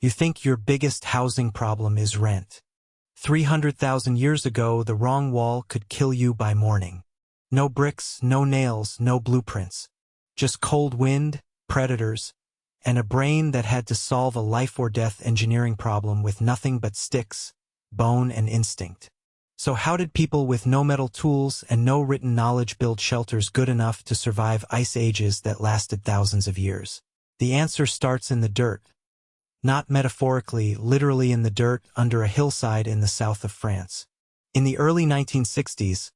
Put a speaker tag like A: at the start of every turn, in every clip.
A: You think your biggest housing problem is rent. 300,000 years ago, the wrong wall could kill you by morning. No bricks, no nails, no blueprints. Just cold wind, predators, and a brain that had to solve a life-or-death engineering problem with nothing but sticks, bone, and instinct. So how did people with no metal tools and no written knowledge build shelters good enough to survive ice ages that lasted thousands of years? The answer starts in the dirt. Not metaphorically, literally in the dirt under a hillside in the south of France. In the early 1960s,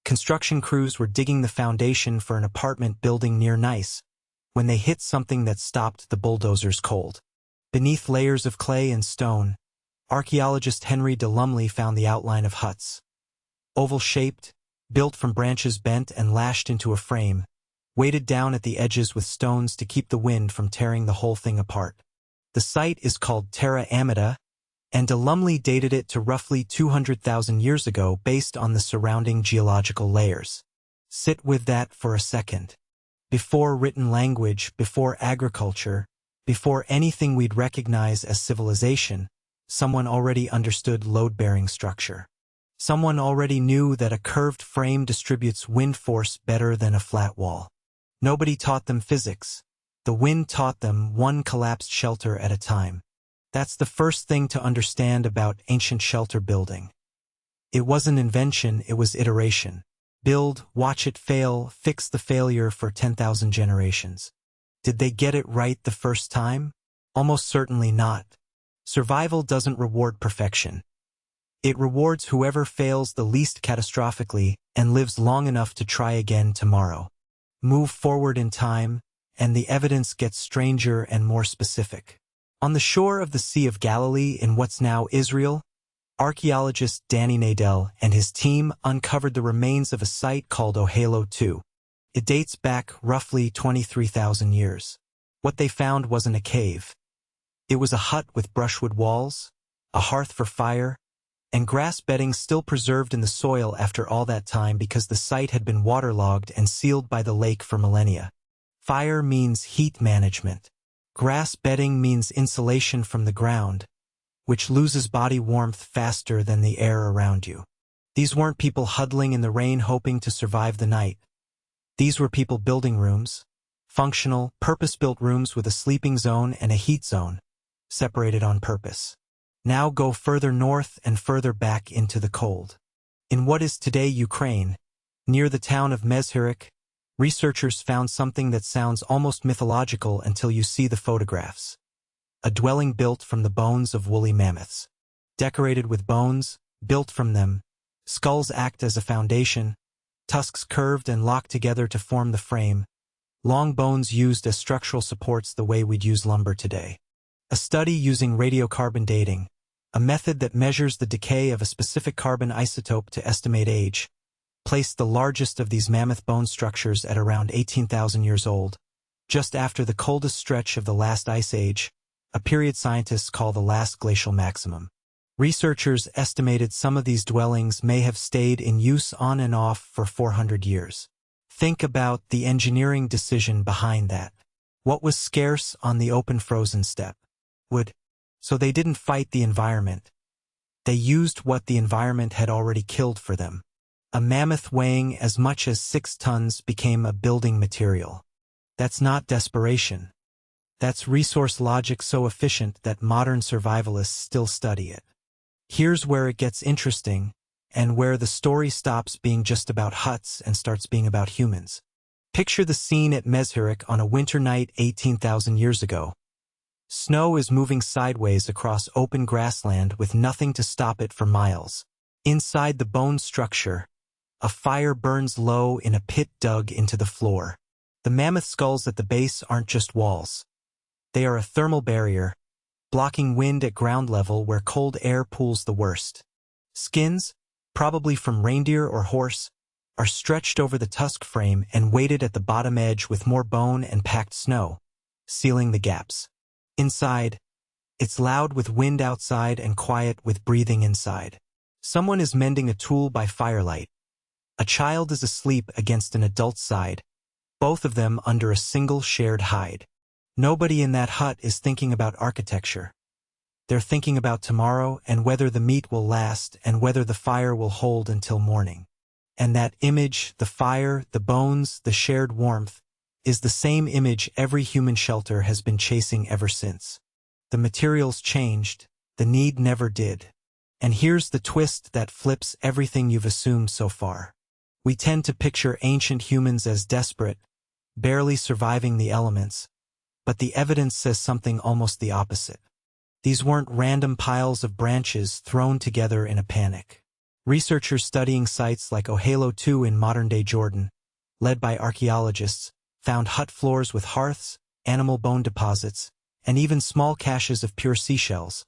A: construction crews were digging the foundation for an apartment building near Nice when they hit something that stopped the bulldozers cold. Beneath layers of clay and stone, archaeologist Henry de Lumley found the outline of huts. Oval-shaped, built from branches bent and lashed into a frame, weighted down at the edges with stones to keep the wind from tearing the whole thing apart. The site is called Terra Amata, and de Lumley dated it to roughly 200,000 years ago based on the surrounding geological layers. Sit with that for a second. Before written language, before agriculture, before anything we'd recognize as civilization, someone already understood load-bearing structure. Someone already knew that a curved frame distributes wind force better than a flat wall. Nobody taught them physics. The wind taught them one collapsed shelter at a time. That's the first thing to understand about ancient shelter building. It wasn't invention, it was iteration. Build, watch it fail, fix the failure for 10,000 generations. Did they get it right the first time? Almost certainly not. Survival doesn't reward perfection. It rewards whoever fails the least catastrophically and lives long enough to try again tomorrow. Move forward in time, and the evidence gets stranger and more specific. On the shore of the Sea of Galilee in what's now Israel, archaeologist Danny Nadel and his team uncovered the remains of a site called Ohalo II. It dates back roughly 23,000 years. What they found wasn't a cave. It was a hut with brushwood walls, a hearth for fire, and grass bedding still preserved in the soil after all that time because the site had been waterlogged and sealed by the lake for millennia. Fire means heat management. Grass bedding means insulation from the ground, which loses body warmth faster than the air around you. These weren't people huddling in the rain hoping to survive the night. These were people building rooms, functional, purpose-built rooms with a sleeping zone and a heat zone, separated on purpose. Now go further north and further back into the cold. In what is today Ukraine, near the town of Mezhyrich, researchers found something that sounds almost mythological until you see the photographs. A dwelling built from the bones of woolly mammoths. Decorated with bones, built from them, skulls act as a foundation, tusks curved and locked together to form the frame, long bones used as structural supports the way we'd use lumber today. A study using radiocarbon dating, a method that measures the decay of a specific carbon isotope to estimate age, placed the largest of these mammoth bone structures at around 18,000 years old, just after the coldest stretch of the last ice age, a period scientists call the last glacial maximum. Researchers estimated some of these dwellings may have stayed in use on and off for 400 years. Think about the engineering decision behind that. What was scarce on the open frozen steppe? Wood. So they didn't fight the environment. They used what the environment had already killed for them. A mammoth weighing as much as 6 tons became a building material. That's not desperation. That's resource logic so efficient that modern survivalists still study it. Here's where it gets interesting, and where the story stops being just about huts and starts being about humans. Picture the scene at Mezhyrich on a winter night 18,000 years ago. Snow is moving sideways across open grassland with nothing to stop it for miles. Inside the bone structure, a fire burns low in a pit dug into the floor. The mammoth skulls at the base aren't just walls. They are a thermal barrier, blocking wind at ground level where cold air pools the worst. Skins, probably from reindeer or horse, are stretched over the tusk frame and weighted at the bottom edge with more bone and packed snow, sealing the gaps. Inside, it's loud with wind outside and quiet with breathing inside. Someone is mending a tool by firelight. A child is asleep against an adult's side, both of them under a single shared hide. Nobody in that hut is thinking about architecture. They're thinking about tomorrow and whether the meat will last and whether the fire will hold until morning. And that image, the fire, the bones, the shared warmth, is the same image every human shelter has been chasing ever since. The materials changed, the need never did. And here's the twist that flips everything you've assumed so far. We tend to picture ancient humans as desperate, barely surviving the elements, but the evidence says something almost the opposite. These weren't random piles of branches thrown together in a panic. Researchers studying sites like Ohalo II in modern-day Jordan, led by archaeologists, found hut floors with hearths, animal bone deposits, and even small caches of pure seashells,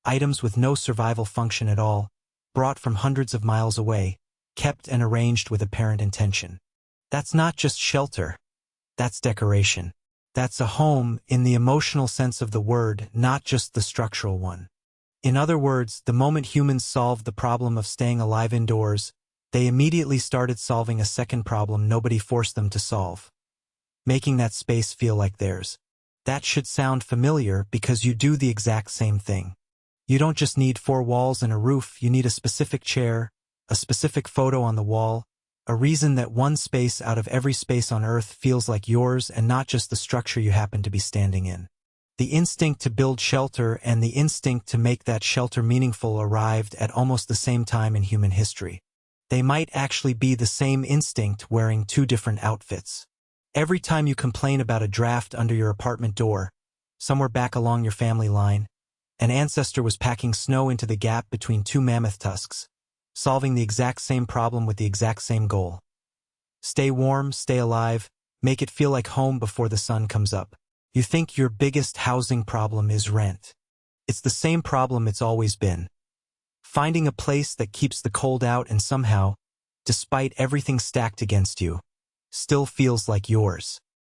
A: items with no survival function at all, brought from hundreds of miles away, kept and arranged with apparent intention. That's not just shelter. That's decoration. That's a home in the emotional sense of the word, not just the structural one. In other words, the moment humans solved the problem of staying alive indoors, they immediately started solving a second problem nobody forced them to solve, making that space feel like theirs. That should sound familiar because you do the exact same thing. You don't just need 4 walls and a roof, you need a specific chair, a specific photo on the wall, a reason that one space out of every space on Earth feels like yours and not just the structure you happen to be standing in. The instinct to build shelter and the instinct to make that shelter meaningful arrived at almost the same time in human history. They might actually be the same instinct wearing 2 different outfits. Every time you complain about a draft under your apartment door, somewhere back along your family line, an ancestor was packing snow into the gap between 2 mammoth tusks, solving the exact same problem with the exact same goal. Stay warm, stay alive, make it feel like home before the sun comes up. You think your biggest housing problem is rent. It's the same problem it's always been. Finding a place that keeps the cold out and somehow, despite everything stacked against you, still feels like yours.